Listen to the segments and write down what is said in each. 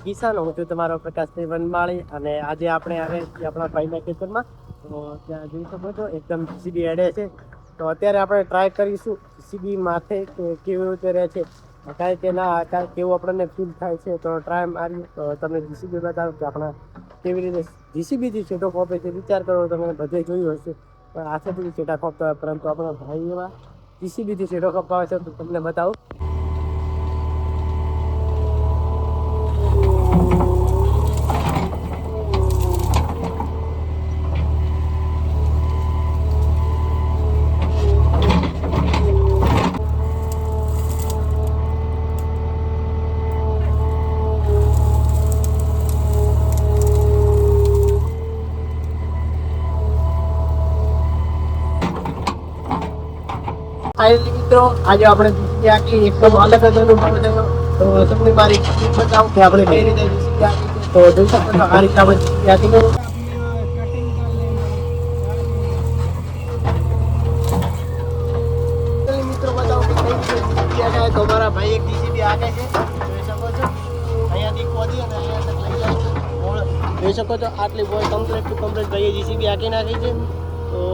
કિસાન, હું છું તમારો પ્રકાશભાઈ વનમાળી અને આજે આપણે આવ્યા છીએ આપણા ભાઈના ખેતરમાં. તો ત્યાં જોઈ શકો છો એકદમ જીસીબી એડે છે. તો અત્યારે આપણે ટ્રાય કરીશું જીસીબી માથે કે કેવી રીતે રહે છે, કાંઈ કે ના કાંઈ કેવું આપણને ફીલ થાય છે. તો ટ્રાય મારી તો તમને જીસીબી બતાવો કે આપણા કેવી રીતે જીસીબીથી છેટો ખોપે છે. વિચાર કરો, તમે બધે જોયું હશે પણ હાથેથી છેટા ખોપતા હોય, પરંતુ આપણા ભાઈ એવા જીસીબીથી છેટો ખપાવે છે. તો તમને બતાવું. મિત્રો આજે આપણે જીસીબી આખી એકદમ અલગ જ અનુભવ થયો. તો તમને મારી બતાવું કે આપણે કઈ રીતે જીસીબી આખી, તો જોઈ શકો છો આ રીતે આપણે જીસીબી આખી મિત્રો બતાવું કે કઈ રીતે જીસીબી આખે. તો મારા ભાઈ એક જીસીબી આખે છે, જોઈ શકો છો. અહીંયાથી ખોદી અને અહીંયા તક લઈ જાય છે. જોઈ શકો છો આટલી બોય કમ્પ્લીટ ટુ કમ્પ્લીટ ભાઈએ જીસીબી આખી નાખી છે. તો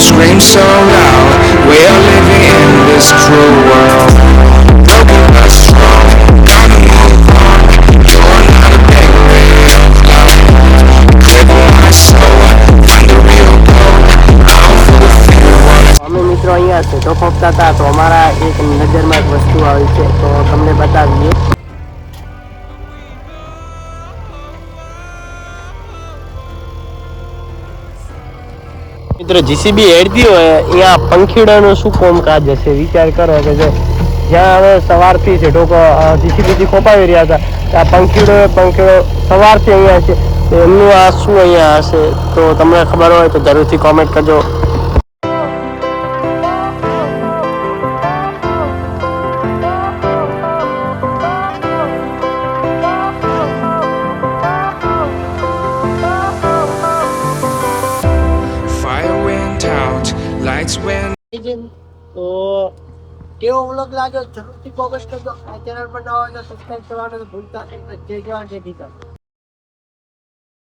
scream so loud, we're living in this cruel world. Broken but strong, gotta move on. You're not a bakery of love. Cripple my soul, find the real gold. I'll fulfill what અમે મિત્રો અહીંયા છે તો ખોપતા હતા, તો અમારા એક નજરમાં એક વસ્તુ આવી છે, તો તમને બતાવીએ. મિત્રો જીસીબી હેડતી હોય અહીંયા પંખીડાનું શું કામકાજ હશે, વિચાર કરો કે જ્યાં હવે સવારથી છે ઢોકો જીસીબીથી ખોપાવી રહ્યા હતા, ત્યાં પંખીડો સવારથી અહીંયા છે. તો એમનું આ શું અહીંયા હશે, તો તમને ખબર હોય તો જરૂરથી કોમેન્ટ કરજો. lights went. તો કેવો વ્લોગ લાગ્યો જરૂરથી કોમેન્ટ કરજો. આ ચેનલ પર નવા હોય તો સબસ્ક્રાઇબ કરવાનું ભૂલતા નહીં. જય જવાન જય કિસાન.